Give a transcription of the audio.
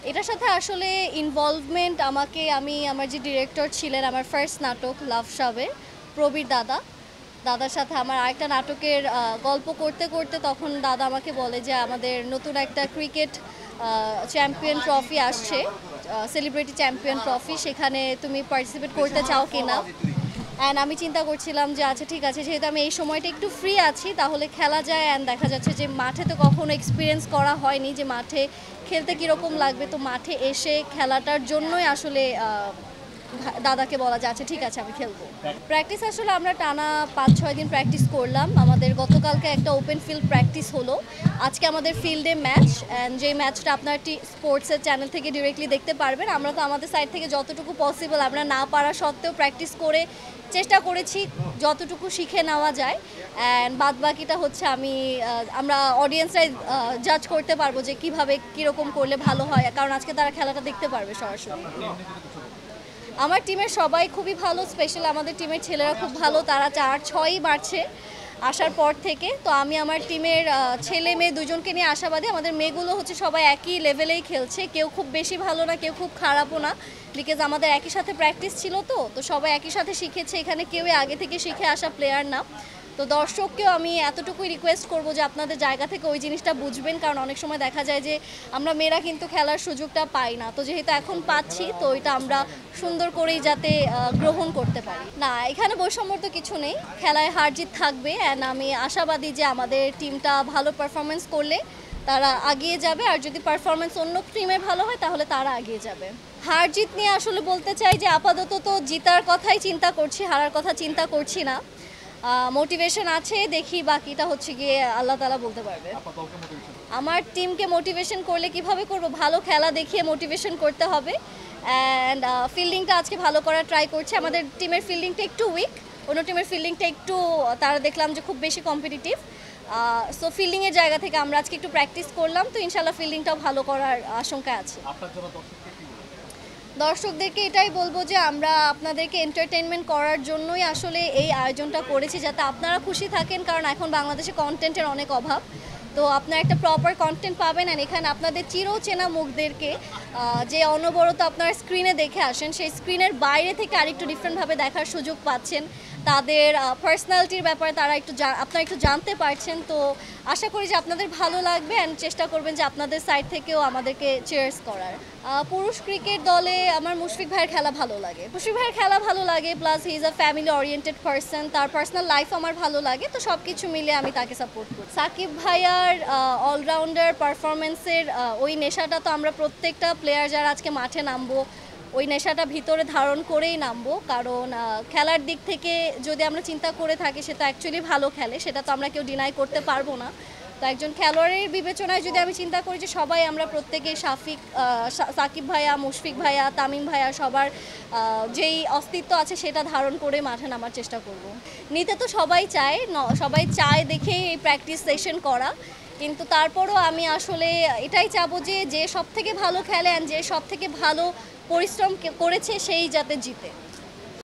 এটার সাথে আসলে ইনভলভমেন্ট আমার যে ডিরেক্টর ছিলেন আমার ফার্স্ট নাটক লাভ সাবের প্রবীর দাদার সাথে আমার আরেকটা নাটকের গল্প করতে করতে তখন দাদা আমাকে বলে যে আমাদের নতুন একটা ক্রিকেট চ্যাম্পিয়ন ট্রফি আসছে, সেলিব্রিটি চ্যাম্পিয়ন ট্রফি, সেখানে তুমি পার্টিসিপেট করতে চাও কিনা। অ্যান্ড আমি চিন্তা করছিলাম যে আচ্ছা ঠিক আছে, যেহেতু আমি এই সময়টা একটু ফ্রি আছি তাহলে খেলা যায়। অ্যান্ড দেখা যাচ্ছে যে মাঠে তো কখনো এক্সপিরিয়েন্স করা হয়নি যে মাঠে খেলতে কীরকম লাগবে, তো মাঠে এসে খেলাটার জন্যই আসলে দাদাকে বলা যে আচ্ছা ঠিক আছে আমি খেলবো। প্র্যাকটিস আসলে আমরা টানা 5-6 দিন প্র্যাকটিস করলাম। আমাদের গতকালকে একটা ওপেন ফিল্ড প্র্যাকটিস হলো, আজকে আমাদের ফিল্ডে ম্যাচ। অ্যান্ড যেই ম্যাচটা আপনার স্পোর্টসের চ্যানেল থেকে ডিরেক্টলি দেখতে পারবেন। আমরা তো আমাদের সাইড থেকে যতটুকু পসিবল আমরা না পারা সত্ত্বেও প্র্যাকটিস করে চেষ্টা করেছি যতটুকু শিখে নেওয়া যায়। অ্যান্ড বাদ বাকিটা হচ্ছে আমরা অডিয়েন্সরাই জাজ করতে পারবো যে কীভাবে কীরকম করলে ভালো হয়, কারণ আজকে তারা খেলাটা দেখতে পারবে সরাসরি। আমার টিমের সবাই খুবই ভালো, স্পেশালি আমাদের টিমের ছেলেরা খুব ভালো, তারা 4-6ই মারছে আসার পর থেকে। তো আমি আমার টিমের ছেলে মেয়ে দুজনকে নিয়ে আশাবাদী। আমাদের মেয়েগুলো হচ্ছে সবাই একই লেভেলেই খেলছে, কেউ খুব বেশি ভালো না, কেউ খুব খারাপও না, বিকজ আমাদের একই সাথে প্র্যাকটিস ছিল। তো সবাই একই সাথে শিখেছে, এখানে কেউই আগে থেকে শিখে আসা প্লেয়ার না। তো দর্শককেও আমি এতটুকুই রিকোয়েস্ট করব যে আপনাদের জায়গা থেকে ওই জিনিসটা বুঝবেন, কারণ অনেক সময় দেখা যায় যে আমরা মেয়েরা কিন্তু খেলার সুযোগটা পাই না। তো যেহেতু এখন পাচ্ছি, তো এটা আমরা সুন্দর করেই যাতে গ্রহণ করতে পারি। না, এখানে বৈষম্যর তো কিছু নেই, খেলায় হার জিত থাকবে। অ্যান্ড আমি আশাবাদী যে আমাদের টিমটা ভালো পারফরমেন্স করলে তারা এগিয়ে যাবে, আর যদি পারফরমেন্স অন্য টিমের ভালো হয় তাহলে তারা এগিয়ে যাবে। হার জিত নিয়ে আসলে বলতে চাই যে আপাতত তো জিতার কথাই চিন্তা করছি, হারার কথা চিন্তা করছি না। মোটিভেশন আছে, দেখি বাকিটা হচ্ছে গিয়ে আল্লাহ তাআলা বলতে পারবে। আমার টিমকে মোটিভেশন করলে কিভাবে করব, ভালো খেলা দেখিয়ে মোটিভেশন করতে হবে। অ্যান্ড ফিল্ডিংটা আজকে ভালো করার ট্রাই করছি। আমাদের টিমের ফিল্ডিংটা একটু উইক, অন্য টিমের ফিল্ডিংটা একটু, তারা দেখলাম যে খুব বেশি কম্পিটিটিভ। সো ফিল্ডিংয়ের জায়গা থেকে আমরা আজকে একটু প্র্যাকটিস করলাম, তো ইনশাল্লাহ ফিল্ডিংটাও ভালো করার আশঙ্কা আছে। দর্শকদেরকে এটাই বলবো যে আমরা আপনাদেরকে এন্টারটেইনমেন্ট করার জন্যই আসলে এই আয়োজনটা করেছি, যাতে আপনারা খুশি থাকেন, কারণ এখন বাংলাদেশে কন্টেন্টের অনেক অভাব। তো আপনারা একটা প্রপার কন্টেন্ট পাবেন, আর এখানে আপনাদের চিরচেনা মুখদেরকে যে অনবরত আপনারা স্ক্রিনে দেখে আসেন, সেই স্ক্রিনের বাইরে থেকে আরেকটু ডিফারেন্টভাবে দেখার সুযোগ পাচ্ছেন। তাদের পার্সোনালিটির ব্যাপারে আপনারা একটু জানতে পারছেন। তো আশা করি যে আপনাদের ভালো লাগবে, অ্যান্ড চেষ্টা করবেন যে আপনাদের সাইড থেকেও আমাদেরকে চিয়ার্স করার। পুরুষ ক্রিকেট দলে আমার মুশফিক ভাইয়ের খেলা ভালো লাগে, plus he is a family oriented person, তার পার্সোনাল লাইফ আমার ভালো লাগে। তো সব কিছু মিলে আমি তাকে সাপোর্ট করি। সাকিব ভাইয়ার অলরাউন্ডার পারফরমেন্সের ওই নেশাটা তো আমরা প্রত্যেকটা প্লেয়ার যারা আজকে মাঠে নামবো ওই নেশাটা ভিতরে ধারণ করেই নামবো, কারণ খেলার দিক থেকে যদি আমরা চিন্তা করে থাকি সে তো অ্যাকচুয়ালি ভালো খেলে, সেটা তো আমরা কেউ ডিনাই করতে পারবো না। তো একজন খেলোয়াড়ের বিবেচনায় যদি আমি চিন্তা করি যে সবাই আমরা প্রত্যেকে সাকিব ভাইয়া, মুশফিক ভাইয়া, তামিম ভাইয়া সবার যেই অস্তিত্ব আছে সেটা ধারণ করে মাঠে নামার চেষ্টা করব। নিতে তো সবাই চায় দেখেই এই প্র্যাকটিস সেশন করা, কিন্তু তারপরও আমি আসলে এটাই চাবো যে সব থেকে ভালো খেলে অ্যান্ড যে সব থেকে ভালো পরিশ্রম করেছে সেই যাতে জিতে।